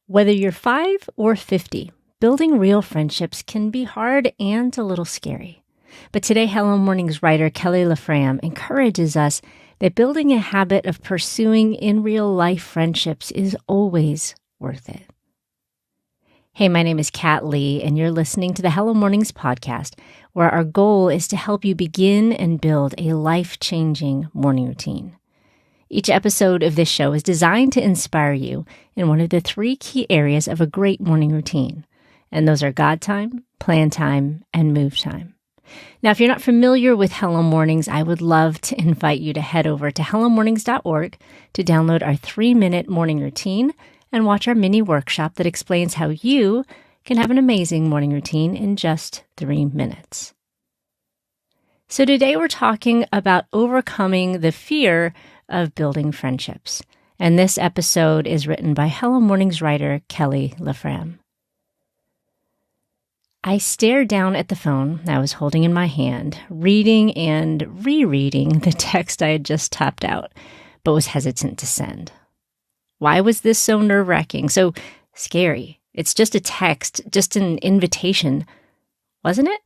Whether you're 5 or 50, building real friendships can be hard and a little scary. But today, Hello Mornings writer Kelly LaFram encourages us that building a habit of pursuing in real life friendships is always worth it. Hey, my name is Kat Lee, and you're listening to the Hello Mornings podcast, where our goal is to help you begin and build a life-changing morning routine. Each episode of this show is designed to inspire you in one of the 3 key areas of a great morning routine, and those are God time, plan time, and move time. Now, if you're not familiar with Hello Mornings, I would love to invite you to head over to hellomornings.org to download our 3-minute morning routine and watch our mini workshop that explains how you can have an amazing morning routine in just 3 minutes. So today we're talking about overcoming the fear of building friendships. And this episode is written by Hello Mornings writer Kelly LaFram. I stared down at the phone I was holding in my hand, reading and rereading the text I had just typed out, but was hesitant to send. Why was this so nerve-wracking, so scary? It's just a text, just an invitation, wasn't it?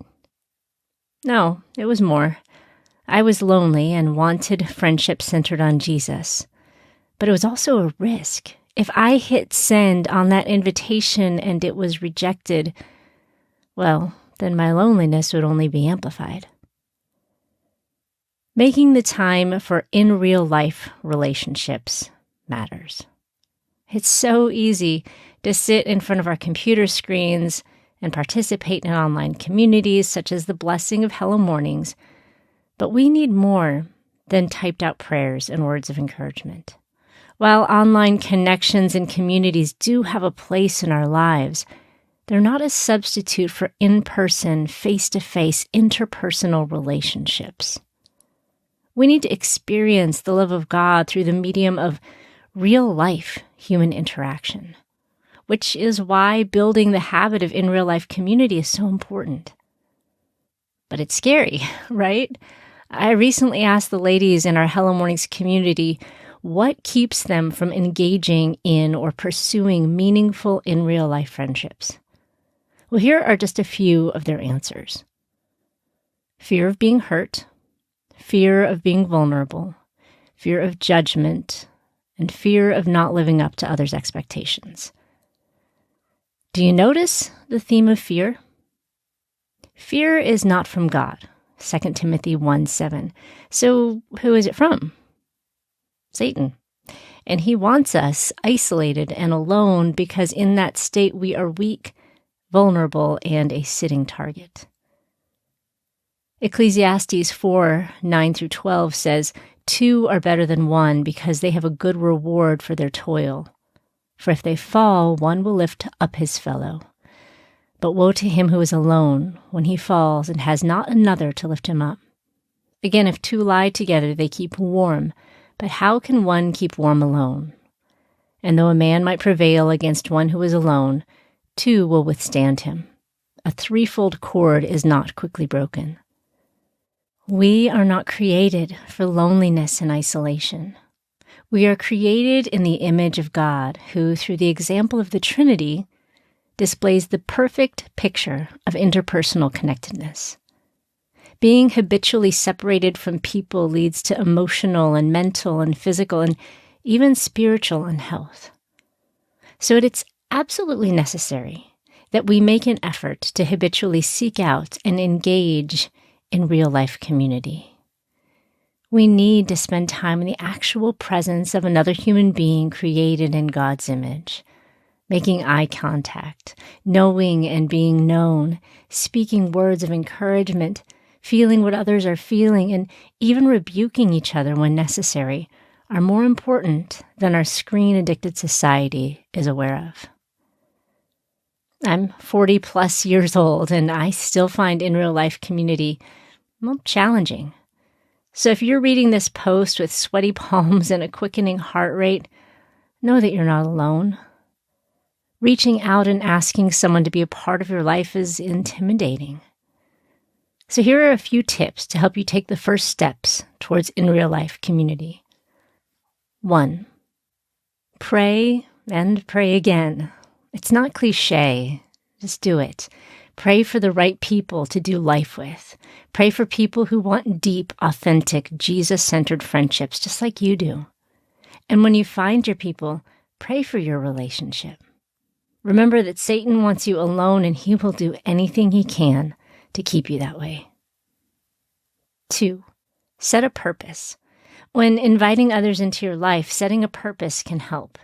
No, it was more. I was lonely and wanted friendship centered on Jesus. But it was also a risk. If I hit send on that invitation and it was rejected, well, then my loneliness would only be amplified. Making the time for in real life relationships matters. It's so easy to sit in front of our computer screens and participate in online communities such as the blessing of Hello Mornings, but we need more than typed out prayers and words of encouragement. While online connections and communities do have a place in our lives, they're not a substitute for in-person, face-to-face, interpersonal relationships. We need to experience the love of God through the medium of real-life human interaction, which is why building the habit of in real-life community is so important. But it's scary, right? I recently asked the ladies in our Hello Mornings community what keeps them from engaging in or pursuing meaningful in real-life friendships. Well, here are just a few of their answers. Fear of being hurt, fear of being vulnerable, fear of judgment, and fear of not living up to others' expectations. Do you notice the theme of fear? Fear is not from God, 2 Timothy 1:7. So who is it from? Satan. And he wants us isolated and alone because in that state we are weak, vulnerable, and a sitting target. Ecclesiastes 4:9-12 says, 2 are better than 1 because they have a good reward for their toil. For if they fall, one will lift up his fellow. But woe to him who is alone when he falls and has not another to lift him up. Again, if 2 lie together, they keep warm. But how can one keep warm alone? And though a man might prevail against one who is alone, 2 will withstand him. A 3-fold cord is not quickly broken. We are not created for loneliness and isolation. We are created in the image of God, who, through the example of the Trinity, displays the perfect picture of interpersonal connectedness. Being habitually separated from people leads to emotional and mental and physical and even spiritual unhealth. So it's absolutely necessary that we make an effort to habitually seek out and engage in real-life community. We need to spend time in the actual presence of another human being created in God's image, making eye contact, knowing and being known, speaking words of encouragement, feeling what others are feeling, and even rebuking each other when necessary are more important than our screen-addicted society is aware of. I'm 40 plus years old, and I still find in real life community challenging. So if you're reading this post with sweaty palms and a quickening heart rate, know that you're not alone. Reaching out and asking someone to be a part of your life is intimidating. So here are a few tips to help you take the first steps towards in real life community. 1. Pray and pray again. It's not cliche. Just do it. Pray for the right people to do life with. Pray for people who want deep, authentic, Jesus-centered friendships, just like you do. And when you find your people, pray for your relationship. Remember that Satan wants you alone, and he will do anything he can to keep you that way. 2, set a purpose. When inviting others into your life, setting a purpose can help.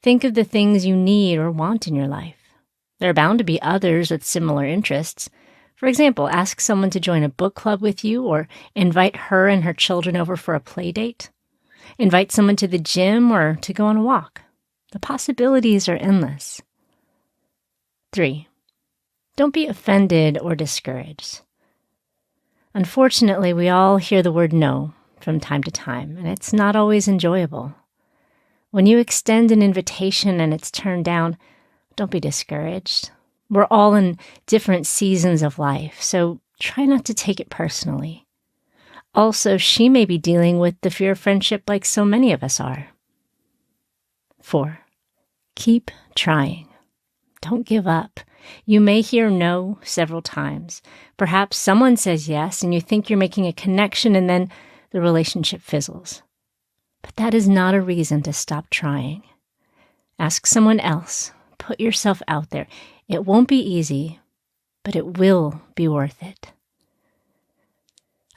Think of the things you need or want in your life. There are bound to be others with similar interests. For example, ask someone to join a book club with you, or invite her and her children over for a play date. Invite someone to the gym or to go on a walk. The possibilities are endless. 3, don't be offended or discouraged. Unfortunately, we all hear the word no from time to time, and it's not always enjoyable. When you extend an invitation and it's turned down, don't be discouraged. We're all in different seasons of life, so try not to take it personally. Also, she may be dealing with the fear of friendship like so many of us are. 4, keep trying. Don't give up. You may hear no several times. Perhaps someone says yes and you think you're making a connection, and then the relationship fizzles. But that is not a reason to stop trying. Ask someone else. Put yourself out there. It won't be easy, but it will be worth it.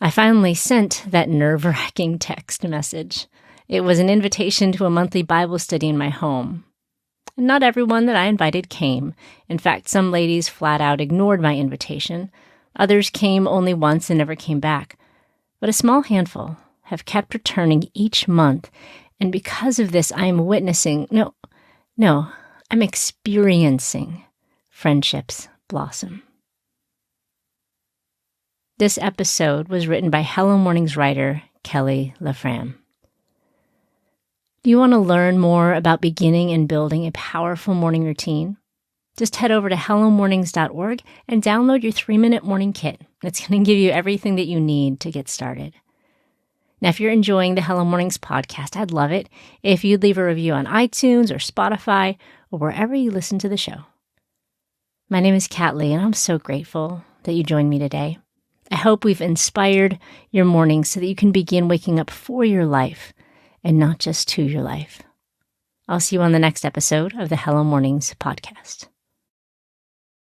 I finally sent that nerve-wracking text message. It was an invitation to a monthly Bible study in my home. And not everyone that I invited came. In fact, some ladies flat out ignored my invitation. Others came only once and never came back. But a small handful have kept returning each month. And because of this, I am witnessing, I'm experiencing friendships blossom. This episode was written by Hello Mornings writer Kelly LaFramme. Do you want to learn more about beginning and building a powerful morning routine? Just head over to hellomornings.org and download your 3-minute morning kit. It's going to give you everything that you need to get started. Now, if you're enjoying the Hello Mornings podcast, I'd love it if you'd leave a review on iTunes or Spotify or wherever you listen to the show. My name is Kat Lee, and I'm so grateful that you joined me today. I hope we've inspired your morning so that you can begin waking up for your life and not just to your life. I'll see you on the next episode of the Hello Mornings podcast.